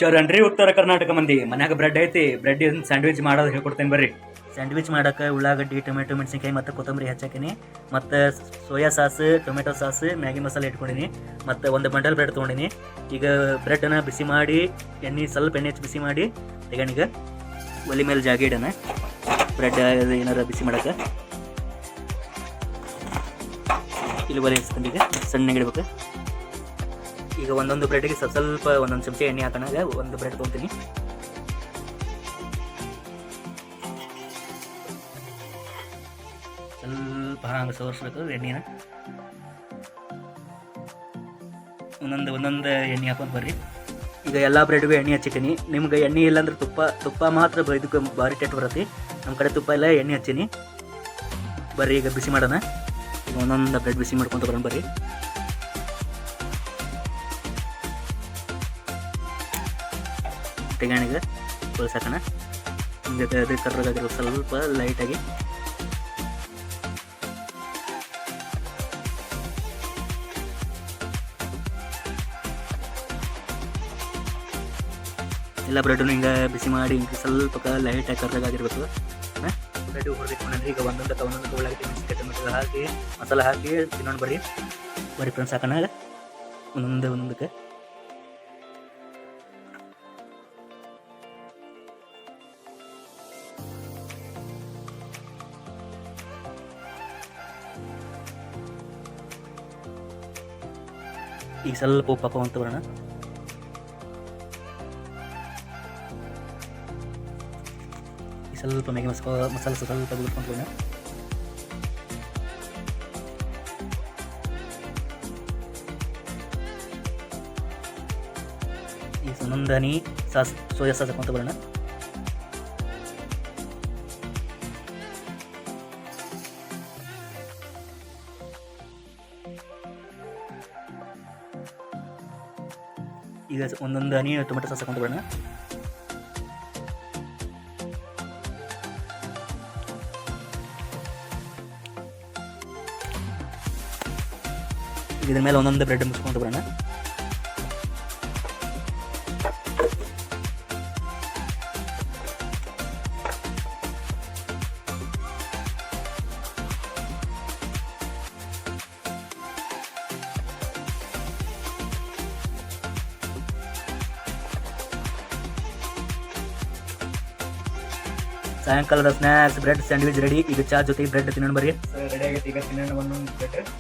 ಶರಣ್ರಿ ಉತ್ತರ ಕರ್ನಾಟಕ ಮಂದಿ ಮನ್ಯಾಗ ಬ್ರೆಡ್ ಐತಿ. ಬ್ರೆಡ್ ಸ್ಯಾಂಡ್ವಿಚ್ ಮಾಡೋದು ಹೇಳ್ಕೊಡ್ತೇನೆ ಬರ್ರಿ. ಸ್ಯಾಂಡ್ವಿಚ್ ಮಾಡೋಕೆ ಉಳ್ಳಾಗಡ್ಡಿ, ಟೊಮೆಟೊ, ಮೆಣಸಿನ್ಕಾಯಿ ಮತ್ತು ಕೊತ್ತಂಬರಿ ಹೆಚ್ಚಾಕಿನಿ. ಮತ್ತು soya sauce, tomato sauce, Maggi ಮಸಾಲೆ ಇಟ್ಕೊಂಡಿನಿ. ಮತ್ತು ಒಂದು ಬಂಡಲ್ ಬ್ರೆಡ್ ತೊಗೊಂಡಿನಿ. ಈಗ ಬ್ರೆಡ್ಡನ್ನು ಬಿಸಿ ಮಾಡಿ ಸ್ವಲ್ಪ ಎಣ್ಣೆ ಹಚ್ಚಿ ಬಿಸಿ ಮಾಡಿ ಈಗ ಒಲೆ ಮೇಲೆ ಜಾಗ ಇಡೋಣ. ಬ್ರೆಡ್ ಏನಾರ ಬಿಸಿ ಮಾಡೋಕೆ ಇಲ್ಲಿ ಒಲೆ ಹಚ್ಕೊಂಡು ಈಗ ಸಣ್ಣಗೆ ಇಡ್ಬೇಕು. ಈಗ ಒಂದೊಂದು ಬ್ರೆಡ್ಗೆ ಸ್ವಲ್ಪ ಒಂದೊಂದು ಚಮಚ ಎಣ್ಣೆ ಹಾಕೋಣ. ಒಂದು ಬ್ರೆಡ್ ತೊಗೊತೀನಿ. ಸ್ವಲ್ಪ ಹಂಗೆ ಸೋರಿಸ್ಬೇಕು ಎಣ್ಣೆನ. ಒಂದೊಂದು ಎಣ್ಣೆ ಹಾಕೊಂಡು ಬರ್ರಿ. ಈಗ ಎಲ್ಲ ಬ್ರೆಡ್ಗೂ ಎಣ್ಣೆ ಹಚ್ಚಿದ್ದೀನಿ. ನಿಮ್ಗೆ ಎಣ್ಣೆ ಇಲ್ಲಾಂದ್ರೆ ತುಪ್ಪ ಮಾತ್ರ ಇದಕ್ಕೆ ಭಾರಿ ಟೇಸ್ಟ್ ಬರುತ್ತೆ. ನಮ್ಮ ಕಡೆ ತುಪ್ಪ ಇಲ್ಲ, ಎಣ್ಣೆ ಹಚ್ಚೀನಿ. ಬರ್ರಿ ಈಗ ಬಿಸಿ ಮಾಡೋಣ. ಈಗ ಒಂದೊಂದು ಬ್ರೆಡ್ ಬಿಸಿ ಮಾಡ್ಕೊತ ಬರೋಣ ಬರ್ರಿ. ತೆಗಾಣಿಗೆ ಕೊಳ್ಸಾಕೋಣ. ಹಿಂಗೆ ಅದು ಕರ್ರಗಾಗಿರೋ ಸ್ವಲ್ಪ ಲೈಟಾಗಿ ಎಲ್ಲ ಬ್ರೆಡ್ನು ಹಿಂಗೆ ಬಿಸಿ ಮಾಡಿ ಹಿಂಗೆ ಸ್ವಲ್ಪ ಲೈಟಾಗಿ ಕರ್ರಗಾಗಿರ್ಬೇಕು. ಬ್ರೆಡ್ ಹೊರದಿಟ್ಕೊಂಡ್ರೆ ಈಗ ಒಂದೊಂದು ಉಳ್ಳಾಗಡ್ಡಿ, ಮೆಣಸಿನ್ಕಾಯಿ, ಟೊಮೆಟೊ ಹಾಕಿ ಮಸಾಲೆ ಹಾಕಿ ತಿನ್ನೋಣ ಬರ್ರಿ ಫ್ರೆಂಡ್ಸ್. ಹಾಕೋಣ ಒಂದೊಂದಕ್ಕೆ. ಈಗ ಸ್ವಲ್ಪ ಉಪ್ಪು ಹಾಕೊಂತ ಬರೋಣ. ಈಗ ಸ್ವಲ್ಪ ಮ್ಯಾಗಿ ಮಸಾಲೆ ಸ್ವಲ್ಪ ಗುಡ್ಕೊಂತ ಬರೋಣ. ಈಗ ಒಂದೊಂದು ಹನಿ ಸಾಸ್, ಸೋಯಾ ಸಾಸ್ ಹಾಕೊಂತ ಬರೋಣ. ಈಗ ಒಂದೊಂದು ಹನಿ ಟೊಮೆಟೊ ಸಾಸ್ ಹಾಕೊಂಡು ಬರೋಣ. ಇದ್ರ ಮೇಲೆ ಒಂದೊಂದು ಬ್ರೆಡ್ ಮುಚ್ಕೊಂಡು ಬರೋಣ. ಸಾಯಂಕಾಲದ ಸ್ನ್ಯಾಕ್ಸ್ ಬ್ರೆಡ್ ಸ್ಯಾಂಡ್ವಿಚ್ ರೆಡಿ. ಈಗ ಚಾ ಜೊತೆ ಬ್ರೆಡ್ ತಿನ್ನೋಣ ಬರ್ರಿ. ರೆಡಿ ಆಗೈತಿ. ಈಗ ತಿನ್ನೋಣ ಒಂದೊಂದು ಬ್ರೆಡ್.